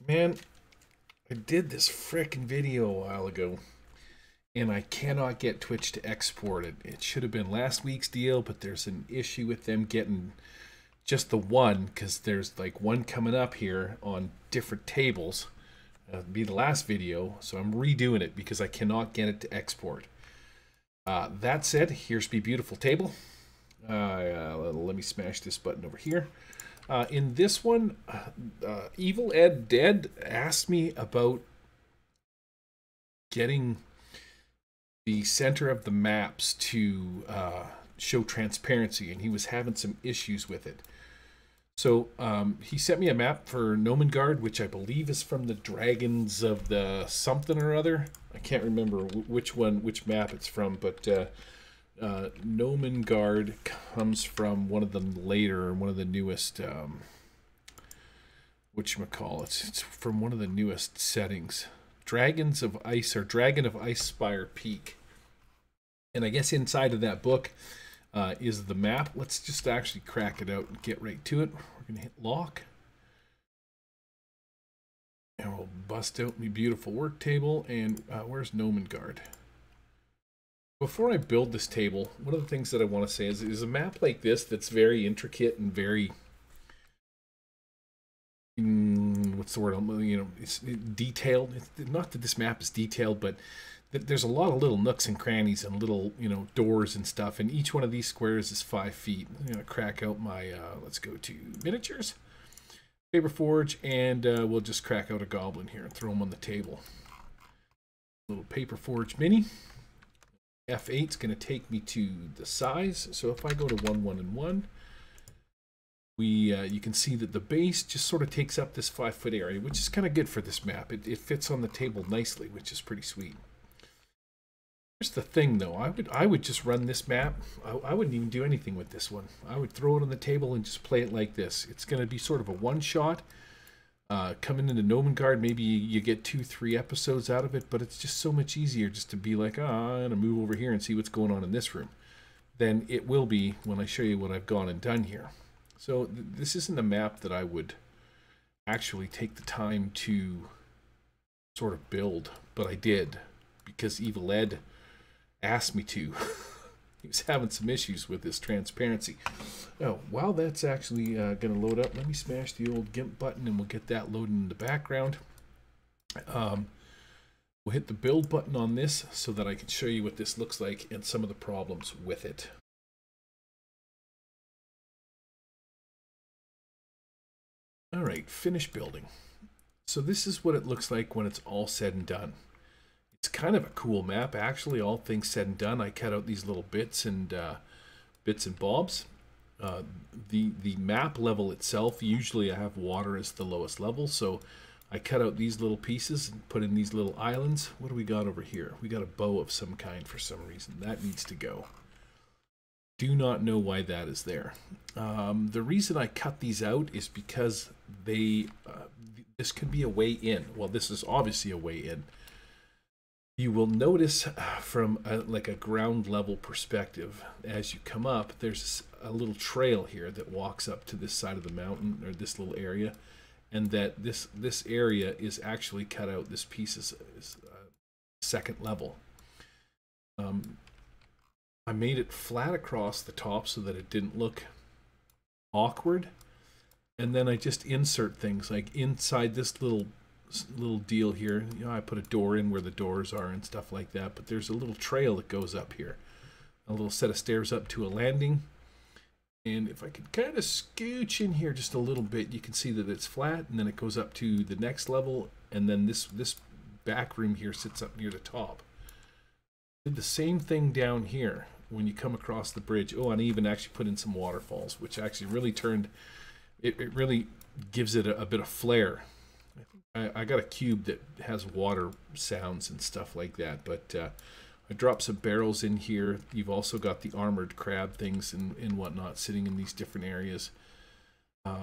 Man, I did this frickin' video a while ago, and I cannot get Twitch to export it. It should have been last week's deal, but there's an issue with them getting just the one, because there's like one coming up here on different tables. It'll be the last video, so I'm redoing it because I cannot get it to export. That said, here's my beautiful table. Let me smash this button over here. In this one, Evil Ed Dead asked me about getting the center of the maps to show transparency, and he was having some issues with it. So he sent me a map for Gnomengarde, which I believe is from the Dragons of the something or other. I can't remember which map it's from, but Gnomengarde comes from one of the later, one of the newest, whatchamacallit, it's from one of the newest settings. Dragons of Ice, or Dragon of Ice Spire Peak. And I guess inside of that book is the map. Let's just actually crack it out and get right to it. We're going to hit lock. And we'll bust out my beautiful work table. And where's Gnomengarde? Before I build this table, one of the things that I want to say is a map like this that's very intricate and very, what's the word? You know, it's detailed. It's not that this map is detailed, but there's a lot of little nooks and crannies and little, you know, doors and stuff. And each one of these squares is 5 feet. I'm going to crack out my, let's go to miniatures, paper forge, and we'll just crack out a goblin here and throw them on the table. Little paper forge mini. F8 is going to take me to the size. So if I go to 1, 1, and 1, you can see that the base just sort of takes up this 5-foot area, which is kind of good for this map. It fits on the table nicely, which is pretty sweet. Here's the thing, though. I would just run this map. I wouldn't even do anything with this one. I would throw it on the table and just play it like this. It's going to be sort of a one-shot. Coming into Gnomengarde, maybe you get 2-3 episodes out of it, but it's just so much easier just to be like, I'm going to move over here and see what's going on in this room, than it will be when I show you what I've gone and done here. So this isn't a map that I would actually take the time to sort of build, but I did because Evil Ed asked me to. He was having some issues with this transparency. Oh, while that's actually going to load up, let me smash the old GIMP button and we'll get that loading in the background. We'll hit the build button on this so that I can show you what this looks like and some of the problems with it. All right, finish building. So this is what it looks like when it's all said and done. It's kind of a cool map, actually. All things said and done, I cut out these little bits and bobs. The map level itself, usually I have water as the lowest level, so I cut out these little pieces and put in these little islands. What do we got over here? We got a bow of some kind for some reason. That needs to go. Do not know why that is there. The reason I cut these out is because this could be a way in. Well, this is obviously a way in. You will notice from like a ground level perspective, as you come up, there's a little trail here that walks up to this side of the mountain, or this little area, and that this area is actually cut out. This piece is second level. I made it flat across the top so that it didn't look awkward, and then I just insert things like inside this little deal here. You know, I put a door in where the doors are and stuff like that, but there's a little trail that goes up here, a little set of stairs up to a landing. And if I could kind of scooch in here just a little bit, you can see that it's flat, and then it goes up to the next level, and then this back room here sits up near the top. Did the same thing down here when you come across the bridge. Oh, and I even actually put in some waterfalls, which actually really turned it really gives it a bit of flair. I got a cube that has water sounds and stuff like that, but I dropped some barrels in here. You've also got the armored crab things and whatnot sitting in these different areas.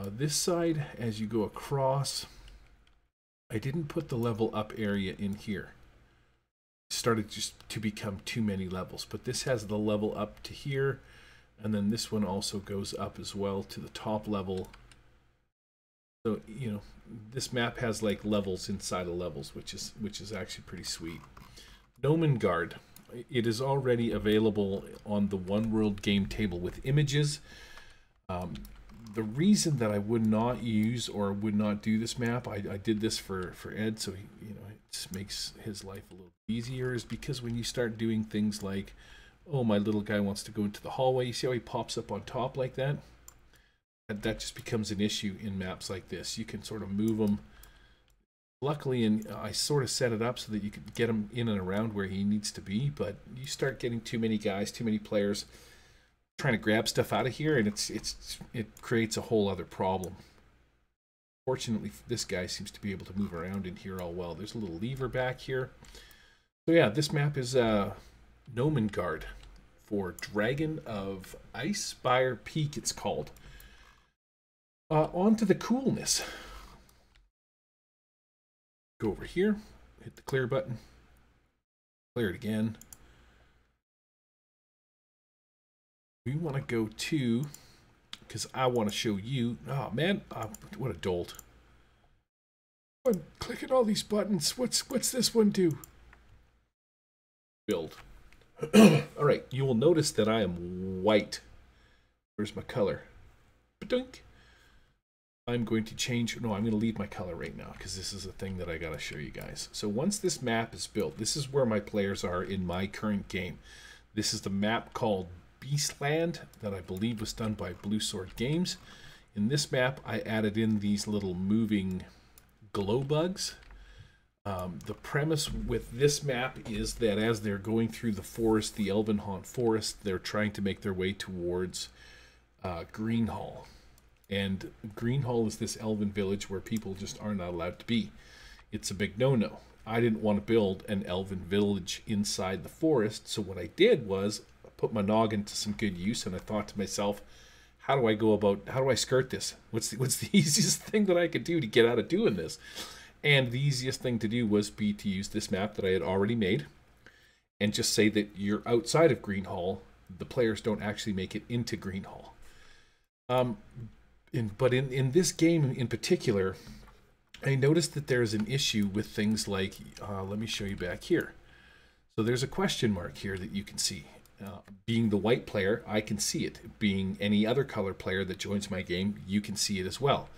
This side, as you go across, I didn't put the level up area in here. It started just to become too many levels, but this has the level up to here, and then this one also goes up as well to the top level So, you know, this map has like levels inside of levels, which is actually pretty sweet. Gnomengarde. It is already available on the One World game table with images. The reason that I would not use or would not do this map, I did this for Ed, so he, you know, it just makes his life a little easier, is because when you start doing things like, oh, my little guy wants to go into the hallway, you see how he pops up on top like that? That just becomes an issue in maps like this. You can sort of move him. Luckily, and I sort of set it up so that you can get him in and around where he needs to be, but you start getting too many guys, too many players trying to grab stuff out of here, and it creates a whole other problem. Fortunately, this guy seems to be able to move around in here all well. There's a little lever back here. So yeah, this map is Gnomengarde for Dragon of Ice Spire Peak, it's called. On to the coolness. Go over here, hit the clear button, clear it again. We want to go to, because I want to show you, oh man, what a dolt. I'm clicking all these buttons. What's this one do? Build. All right, you will notice that I am white. Where's my color? Ba-dunk. I'm going to change, no, I'm going to leave my color right now because this is a thing that I got to show you guys. So once this map is built, this is where my players are in my current game. This is the map called Beastland that I believe was done by Blue Sword Games. In this map, I added in these little moving glow bugs. The premise with this map is that as they're going through the forest, the Elvenhaunt forest, they're trying to make their way towards Greenhall. And Greenhall is this elven village where people just are not allowed to be. It's a big no-no. I didn't want to build an elven village inside the forest, so what I did was I put my noggin to some good use, and I thought to myself, how do I skirt this? What's the easiest thing that I could do to get out of doing this? And the easiest thing to do was to use this map that I had already made and just say that you're outside of Greenhall. The players don't actually make it into Greenhall. But in this game in particular, I noticed that there's an issue with things like, let me show you back here. So there's a question mark here that you can see. Being the white player, I can see it. Being any other color player that joins my game, you can see it as well.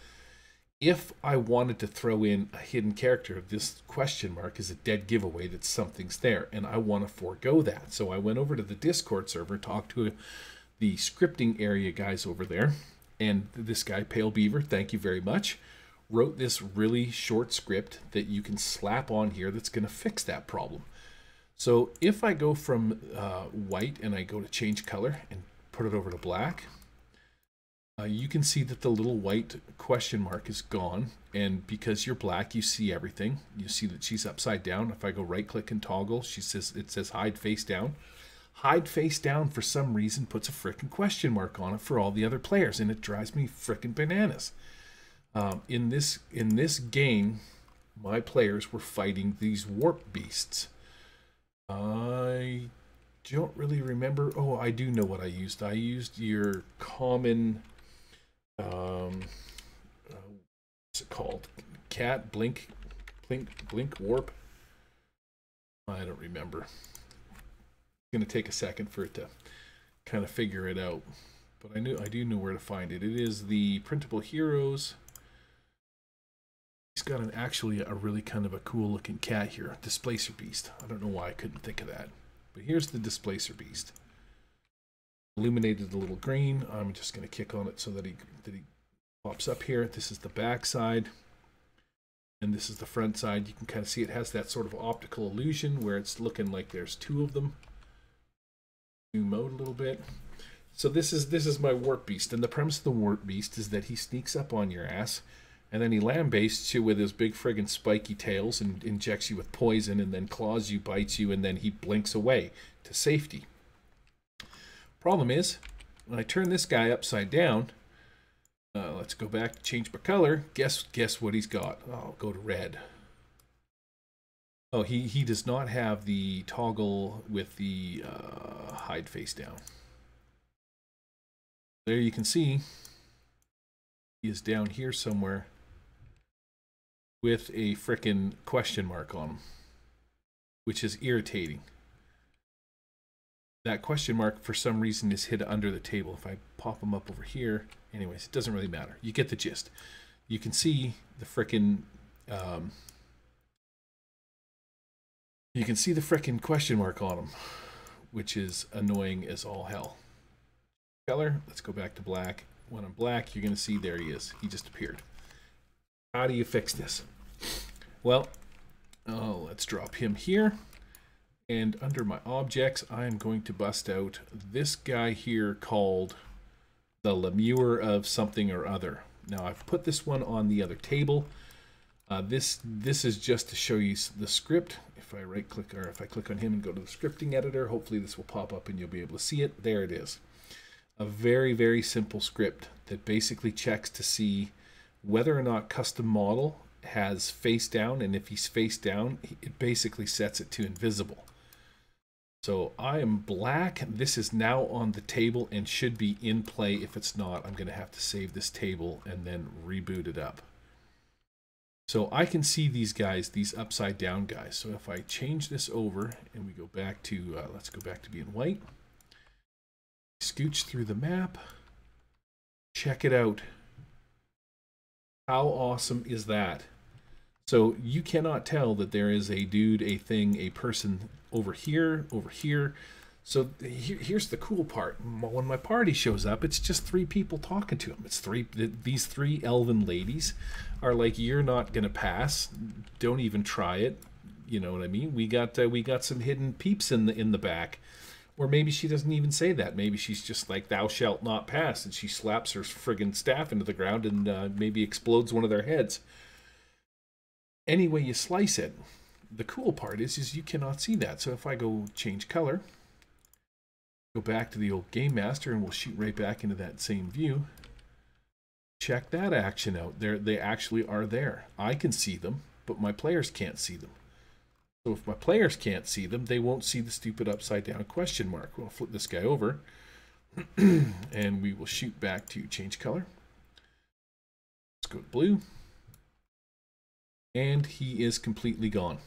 If I wanted to throw in a hidden character, this question mark is a dead giveaway that something's there, and I want to forego that. So I went over to the Discord server, talked to the scripting area guys over there, and this guy, Palebeaver, thank you very much, wrote this really short script that you can slap on here that's going to fix that problem. So if I go from white and I go to change color and put it over to black, you can see that the little white question mark is gone. And because you're black, you see everything. You see that she's upside down. If I go right click and toggle, it says hide face down. Hide face down for some reason puts a frickin' question mark on it for all the other players, and it drives me frickin' bananas. In this game, my players were fighting these warp beasts. I don't really remember. Oh, I do know what I used. I used your common, what's it called? Cat blink warp. I don't remember. It's gonna take a second for it to kind of figure it out, but I do know where to find it. It is the printable heroes. He's got actually a really kind of a cool looking cat here, Displacer Beast. I don't know why I couldn't think of that, but here's the Displacer Beast. Illuminated a little green. I'm just going to kick on it so that he pops up here. This is the back side, and this is the front side. You can kind of see it has that sort of optical illusion where it's looking like there's two of them. New mode a little bit. So this is my Warp Beast, and the premise of the Warp Beast is that he sneaks up on your ass, and then he lambastes you with his big friggin' spiky tails and injects you with poison, and then claws you, bites you, and then he blinks away to safety. Problem is, when I turn this guy upside down, let's go back to change my color. Guess what he's got? Oh, I'll go to red. Oh, he does not have the toggle with the hide face down. There you can see he is down here somewhere. with a frickin' question mark on them, which is irritating. That question mark for some reason is hid under the table. If I pop them up over here, anyways, it doesn't really matter. You get the gist. You can see the frickin' question mark on them, which is annoying as all hell. Color, let's go back to black. When I'm black, you're going to see there he is. He just appeared. How do you fix this? Well, let's drop him here. And under my objects, I'm going to bust out this guy here called the Lemure of something or other. Now, I've put this one on the other table. This is just to show you the script. If I right click, or if I click on him and go to the scripting editor, hopefully this will pop up and you'll be able to see it. There it is. A very, very simple script that basically checks to see whether or not custom model has face down, and if he's face down, it basically sets it to invisible. So I am black. This is now on the table and should be in play. If it's not, I'm going to have to save this table and then reboot it up. So I can see these guys, these upside down guys. So if I change this over and we go back to, let's go back to being white. Scooch through the map. Check it out. How awesome is that? So you cannot tell that there is a dude, a thing, a person over here, over here. So here's the cool part. When my party shows up, it's just 3 people talking to him. It's these 3 elven ladies are like, you're not gonna pass. Don't even try it. You know what I mean? We got some hidden peeps in the back. Or maybe she doesn't even say that. Maybe she's just like, thou shalt not pass, and she slaps her friggin' staff into the ground and maybe explodes one of their heads. Any way you slice it, the cool part is you cannot see that. So if I go change color, go back to the old Game Master, and we'll shoot right back into that same view. Check that action out. They actually are there. I can see them, but my players can't see them. So if my players can't see them, they won't see the stupid upside down question mark. We'll flip this guy over and we will shoot back to change color. Let's go to blue. And he is completely gone.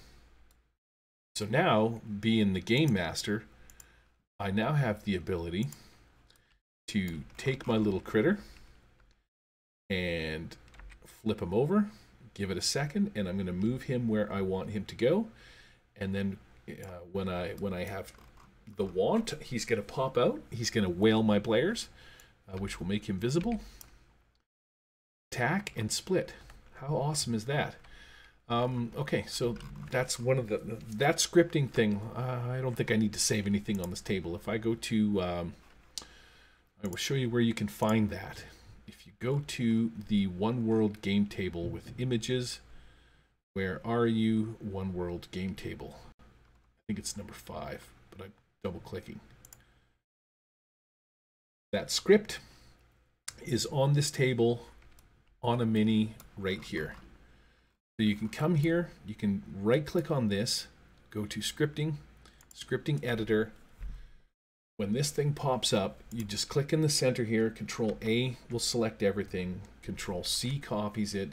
So now, being the Game Master, I now have the ability to take my little critter and flip him over, give it a second, and I'm going to move him where I want him to go. And then when I have the want, he's going to pop out. He's going to whale my players, which will make him visible. Attack and split. How awesome is that? Okay, so that's one of that scripting thing. I don't think I need to save anything on this table. If I go to, I will show you where you can find that. If you go to the One World game table with images, where are you? One World game table. I think it's number 5, but I'm double clicking. That script is on this table on a mini right here. So you can come here, you can right click on this, go to scripting, scripting editor. When this thing pops up, you just click in the center here, Control A will select everything, Control C copies it.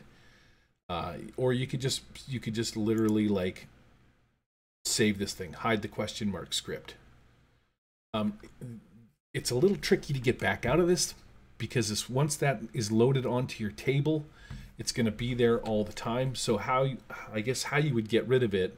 Or you could just literally like save this thing, hide the question mark script. It's a little tricky to get back out of this because once that is loaded onto your table, it's going to be there all the time. So I guess how you would get rid of it,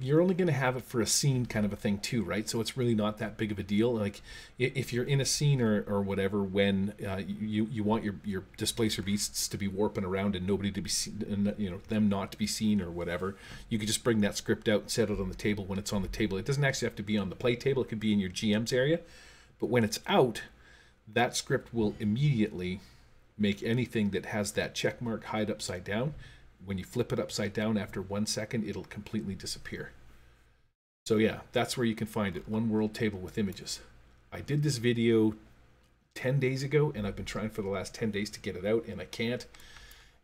you're only going to have it for a scene kind of a thing too, right? So it's really not that big of a deal. Like if you're in a scene or whatever, when you want your displacer beasts to be warping around and nobody to be seen, you know, them not to be seen or whatever, you could just bring that script out and set it on the table when it's on the table. It doesn't actually have to be on the play table. It could be in your GM's area, but when it's out, that script will immediately make anything that has that check mark hide upside down. When you flip it upside down after 1 second, it'll completely disappear. So yeah, that's where you can find it. One World table with images. I did this video 10 days ago, and I've been trying for the last 10 days to get it out, and I can't.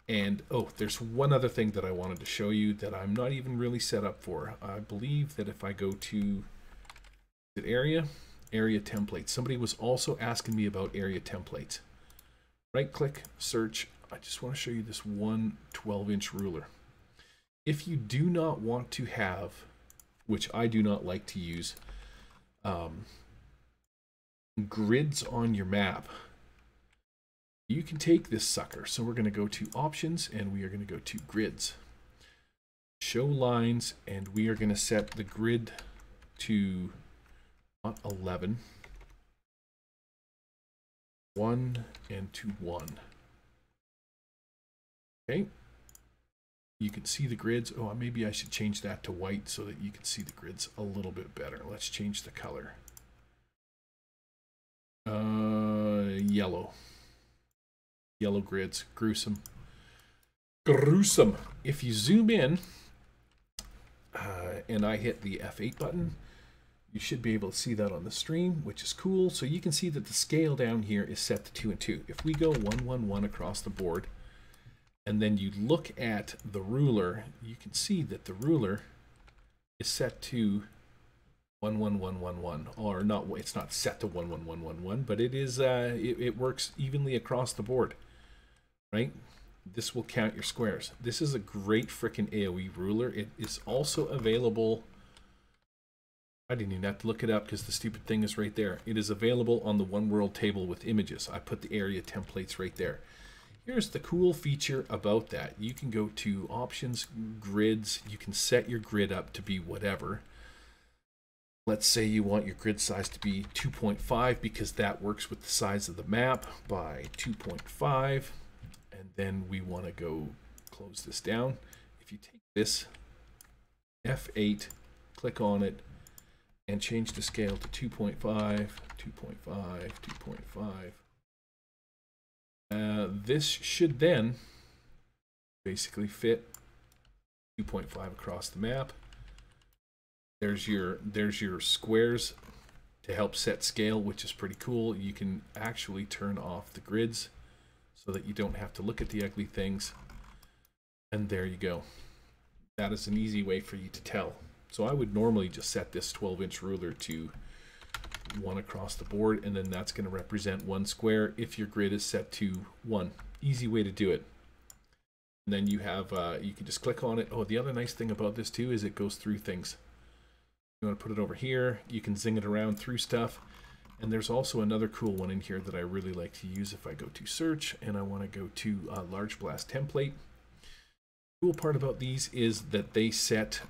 And oh, there's one other thing that I wanted to show you that I'm not even really set up for. I believe that if I go to the area templates, somebody was also asking me about area templates. Right click, search I just want to show you this one 12-inch ruler. If you do not want to have, which I do not like to use, grids on your map, you can take this sucker. So we're going to go to options and we are going to go to grids, show lines, and we are going to set the grid to not 11, 1 and to 1. Okay, you can see the grids. Oh, maybe I should change that to white so that you can see the grids a little bit better. Let's change the color. Yellow. Yellow grids. Gruesome. Gruesome. If you zoom in and I hit the F8 button, you should be able to see that on the stream, which is cool. So you can see that the scale down here is set to 2 and 2. If we go 1, 1, 1 across the board, and then you look at the ruler, you can see that the ruler is set to 1, 1, 1, 1, 1, or not. It's not set to 1, 1, 1, 1, 1, but it is. It works evenly across the board, right? This will count your squares. This is a great frickin' AOE ruler. It is also available. I didn't even have to look it up because the stupid thing is right there. It is available on the One World table with images. I put the area templates right there. Here's the cool feature about that. You can go to options, grids. You can set your grid up to be whatever. Let's say you want your grid size to be 2.5 because that works with the size of the map by 2.5. And then we want to go close this down. If you take this F8, click on it, and change the scale to 2.5, 2.5, 2.5. This should then basically fit 2.5 across the map. There's your squares to help set scale, which is pretty cool. You can actually turn off the grids so that you don't have to look at the ugly things. And there you go. That is an easy way for you to tell. So I would normally just set this 12-inch ruler to 1 across the board, and then that's going to represent 1 square if your grid is set to 1. Easy way to do it. And then you have, you can just click on it. Oh, the other nice thing about this too is it goes through things. You want to put it over here, you can zing it around through stuff. And there's also another cool one in here that I really like to use if I go to search and I want to go to large blast template. The cool part about these is that they set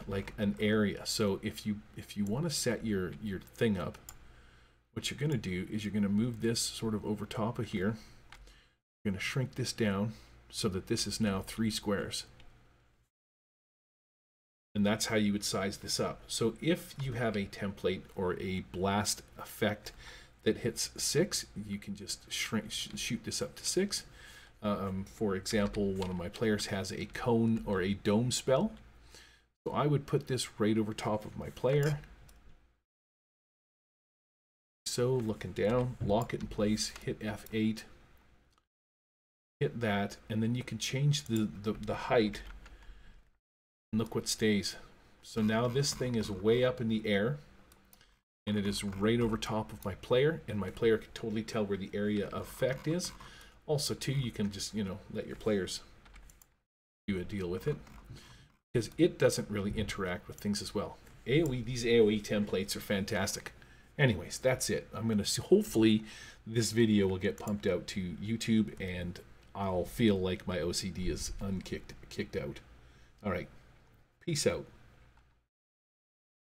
like an area. So if you want to set your thing up, what you're going to do is you're going to move this sort of over top of here. You're going to shrink this down so that this is now 3 squares. And that's how you would size this up. So if you have a template or a blast effect that hits 6, you can just shoot this up to 6. For example, one of my players has a cone or a dome spell. So I would put this right over top of my player. So looking down, lock it in place, hit F8, hit that, and then you can change the height. And look what stays. So now this thing is way up in the air and it is right over top of my player, and my player can totally tell where the area of effect is. Also too, you can just, you know, let your players do a deal with it because it doesn't really interact with things as well. These AOE templates are fantastic. Anyways, that's it. I'm going to hopefully this video will get pumped out to YouTube and I'll feel like my OCD is kicked out. All right. Peace out.